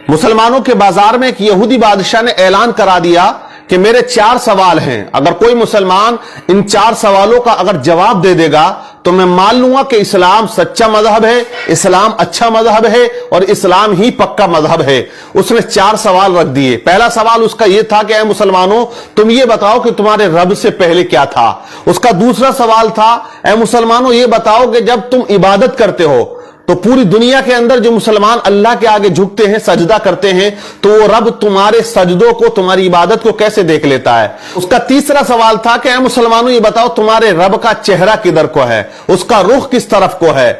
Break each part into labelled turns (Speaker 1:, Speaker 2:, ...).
Speaker 1: मुसलमानों के बाजार में एक यहूदी बादशाह ने ऐलान करा दिया कि मेरे 4 सवाल हैं, अगर कोई मुसलमान इन 4 सवालों का अगर जवाब दे देगा तो मैं मान लूंगा कि इस्लाम सच्चा मजहब है, इस्लाम अच्छा मजहब है और इस्लाम ही पक्का मजहब है। उसने 4 सवाल रख दिए। पहला सवाल उसका यह था कि ऐ मुसलमानों, तुम ये बताओ कि तुम्हारे रब से पहले क्या था। उसका दूसरा सवाल था, ऐ मुसलमानों ये बताओ कि जब तुम इबादत करते हो तो पूरी दुनिया के अंदर जो मुसलमान अल्लाह के आगे झुकते हैं, सजदा करते हैं, तो वो रब तुम्हारे सजदों को, तुम्हारी इबादत को कैसे देख लेता है। उसका तीसरा सवाल था कि ऐ मुसलमानों ये बताओ तुम्हारे रब का चेहरा किधर को है, उसका रुख किस तरफ को है।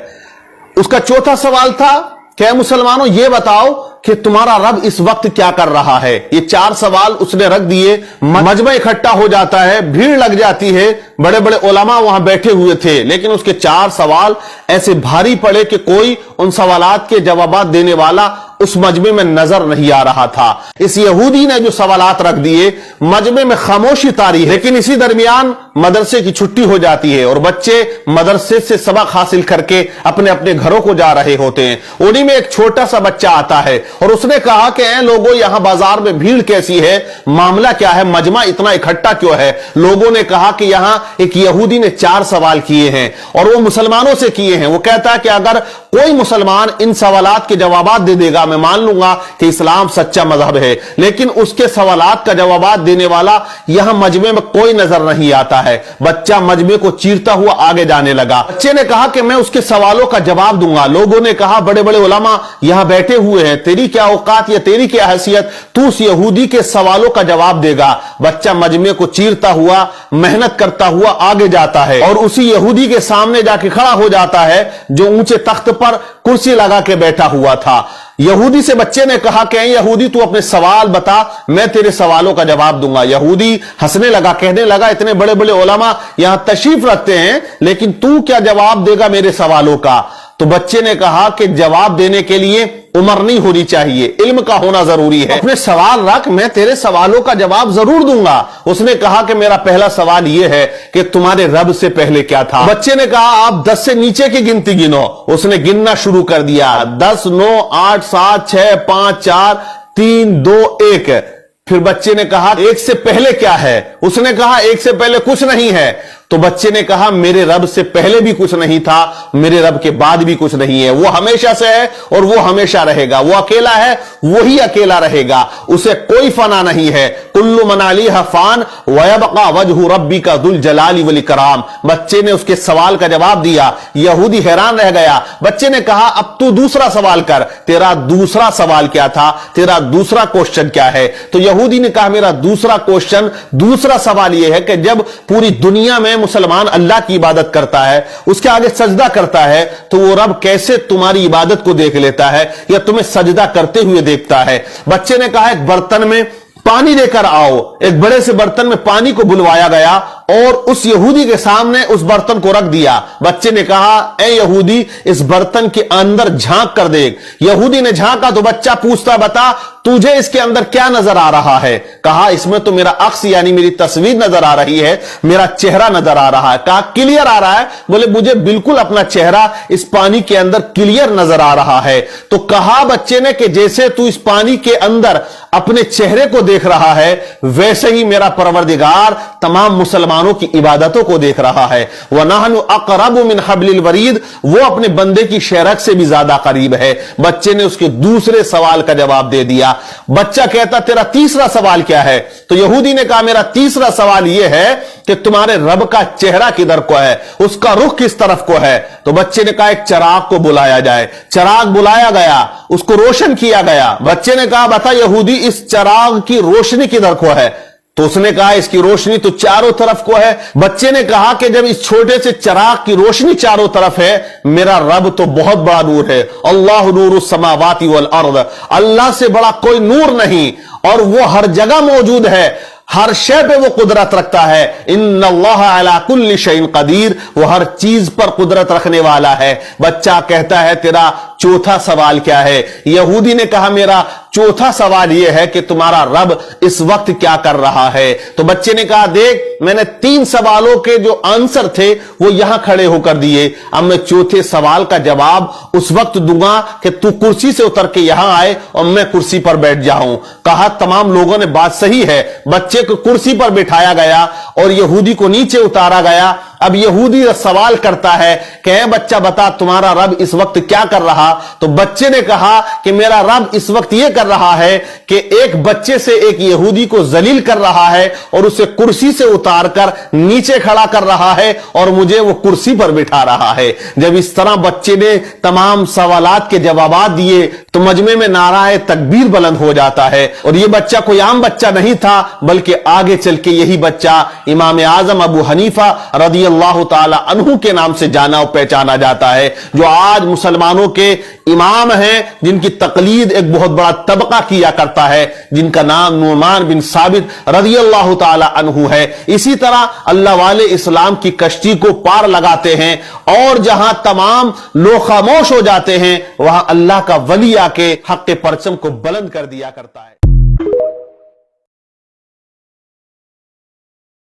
Speaker 1: उसका चौथा सवाल था कि ऐ मुसलमानों ये बताओ कि तुम्हारा रब इस वक्त क्या कर रहा है। ये 4 सवाल उसने रख दिए। मजमा इकट्ठा हो जाता है, भीड़ लग जाती है, बड़े बड़े उलमा वहां बैठे हुए थे, लेकिन उसके 4 सवाल ऐसे भारी पड़े कि कोई उन सवालात के जवाब देने वाला उस मजमे में नजर नहीं आ रहा था। इस यहूदी ने जो सवालात रख दिए, मजमे में खामोशी तारी है। लेकिन इसी दरमियान मदरसे की छुट्टी हो जाती है और बच्चे मदरसे से सबक हासिल करके अपने अपने घरों को जा रहे होते हैं। उन्हीं में एक छोटा सा बच्चा आता है और उसने कहा कि ऐ लोगों, यहां बाजार में भीड़ कैसी है, मामला क्या है, मजमा इतना इकट्ठा क्यों है। लोगों ने कहा कि यहां एक यहूदी ने 4 सवाल किए हैं और वो मुसलमानों से किए हैं। वो कहता है कि अगर कोई मुसलमान इन सवालात के जवाब दे देगा, मैं मान लूंगा कि इस्लाम सच्चा मजहब है। लेकिन उसके सवालात का जवाब देने वाला यहां मजमे में कोई नजर नहीं आता है। बच्चा मजमे को चीरता हुआ आगे जाने लगा। बच्चे ने कहा कि मैं उसके सवालों का जवाब दूंगा। लोगों ने कहा बड़े बड़े उलमा यहां बैठे हुए हैं, तेरी क्या औकात या तेरी क्या हैसियत, तू उस यहूदी के सवालों का जवाब देगा। बच्चा मजमे को चीरता हुआ, मेहनत करता हुआ आगे जाता है और उसी यहूदी के सामने जाके खड़ा हो जाता है जो ऊंचे तख्त पर कुर्सी लगा के बैठा हुआ था। यहूदी से बच्चे ने कहा कि यहूदी तू अपने सवाल बता, मैं तेरे सवालों का जवाब दूंगा। यहूदी हंसने लगा, कहने लगा इतने बड़े बड़े उलमा यहां तशरीफ रखते हैं, लेकिन तू क्या जवाब देगा मेरे सवालों का। तो बच्चे ने कहा कि जवाब देने के लिए उम्र नहीं होनी चाहिए, इल्म का होना जरूरी है। अपने सवाल रख, मैं तेरे सवालों का जवाब जरूर दूंगा। उसने कहा कि मेरा पहला सवाल यह है कि तुम्हारे रब से पहले क्या था। बच्चे ने कहा आप 10 से नीचे की गिनती गिनो। उसने गिनना शुरू कर दिया, 10, 9, 8, 7, 6, 5, 4, 3, 2, 1। फिर बच्चे ने कहा 1 से पहले क्या है। उसने कहा 1 से पहले कुछ नहीं है। तो बच्चे ने कहा मेरे रब से पहले भी कुछ नहीं था, मेरे रब के बाद भी कुछ नहीं है। वो हमेशा से है और वो हमेशा रहेगा। वो अकेला है, वही अकेला रहेगा, उसे कोई फना नहीं है। कुल्लु मन अलैहा फान व यबका वजहु रब्बिका दुल जलाली वल इकराम। बच्चे ने उसके सवाल का जवाब दिया। यहूदी हैरान रह गया। बच्चे ने कहा अब तू दूसरा सवाल कर, तेरा दूसरा सवाल क्या था, तेरा दूसरा क्वेश्चन क्या है। तो यहूदी ने कहा मेरा दूसरा क्वेश्चन, दूसरा सवाल यह है कि जब पूरी दुनिया में मुसलमान अल्लाह की इबादत करता है, उसके आगे सजदा करता है, तो वो रब कैसे तुम्हारी इबादत को देख लेता है या तुम्हें सजदा करते हुए देखता है। बच्चे ने कहा एक बर्तन में पानी लेकर आओ। एक बड़े से बर्तन में पानी को बुलवाया गया और उस यहूदी के सामने उस बर्तन को रख दिया। बच्चे ने कहा ए यहूदी, इस बर्तन के अंदर झांक कर देख। यहूदी ने झांका तो बच्चा पूछता बता तुझे इसके अंदर क्या नजर आ रहा है। कहा इसमें तो मेरा अक्स यानी मेरी तस्वीर नजर आ रही है, मेरा चेहरा नजर आ रहा है। कहा क्लियर आ रहा है। बोले मुझे बिल्कुल अपना चेहरा इस पानी के अंदर क्लियर नजर आ रहा है। तो कहा बच्चे ने कि जैसे तू इस पानी के अंदर अपने चेहरे को देख रहा है, वैसे ही मेरा परवरदिगार तमाम मुसलमानों की इबादतों को देख रहा है। व नहनु अक़रबु मिन हब्लिल वरीद, वो अपने बंदे की शेरक से भी ज्यादा करीब है। बच्चे ने उसके दूसरे सवाल का जवाब दे दिया। बच्चा कहता तेरा तीसरा सवाल क्या है। तो यहूदी ने कहा मेरा तीसरा सवाल यह है कि तुम्हारे रब का चेहरा किधर को है, उसका रुख किस तरफ को है। तो बच्चे ने कहा एक चिराग को बुलाया जाए। चिराग बुलाया गया, उसको रोशन किया गया। बच्चे ने कहा बता यहूदी इस चिराग की रोशनी किधर को है। तो उसने कहा इसकी रोशनी तो चारों तरफ को है। बच्चे ने कहा कि जब इस छोटे से चिराग की रोशनी चारों तरफ है, मेरा रब तो बहुत बड़ा नूर है। अल्लाहु नूरुस समावाति वल अर्द, अल्लाह से बड़ा कोई नूर नहीं और वो हर जगह मौजूद है, हर शय पे वो कुदरत रखता है। इन्नल्लाह अला कुल्ली शैइन कदीर, वो हर चीज पर कुदरत रखने वाला है। बच्चा कहता है तेरा चौथा सवाल क्या है। यहूदी ने कहा मेरा चौथा सवाल यह है कि तुम्हारा रब इस वक्त क्या कर रहा है। तो बच्चे ने कहा, देख मैंने 3 सवालों के जो आंसर थे वो यहां खड़े होकर दिए, अब मैं चौथे सवाल का जवाब उस वक्त दूंगा कि तू कुर्सी से उतर के यहां आए और मैं कुर्सी पर बैठ जाऊं। कहा तमाम लोगों ने बात सही है। बच्चे को कुर्सी पर बिठाया गया और यहूदी को नीचे उतारा गया। अब यहूदी सवाल करता है कि ऐ बच्चा बता तुम्हारा रब इस वक्त क्या कर रहा। तो बच्चे ने कहा कि मेरा रब इस वक्त यह कर रहा है कि एक बच्चे से एक यहूदी को जलील कर रहा है और उसे कुर्सी से उतारकर नीचे खड़ा कर रहा है और मुझे वो कुर्सी पर बिठा रहा है। जब इस तरह बच्चे ने तमाम सवालात के जवाब दिए तो मजमे में नाराए तकबीर बुलंद हो जाता है। और यह बच्चा कोई आम बच्चा नहीं था, बल्कि आगे चल के यही बच्चा इमाम आजम अबू हनीफा रदी अल्लाह ताला अन्हु के नाम से जाना और पहचाना जाता है, जो आज मुसलमानों के इमाम हैं, जिनकी तकलीद एक बहुत बड़ा तबका किया करता है, जिनका नाम नुमान बिन साबित रदी अल्लाह ताला अन्हु है। इसी तरह अल्लाह वाले इस्लाम की कश्ती को पार लगाते हैं और जहां तमाम लोग खामोश हो जाते हैं वहां अल्लाह का वली आके हक के परचम को बुलंद कर दिया करता है।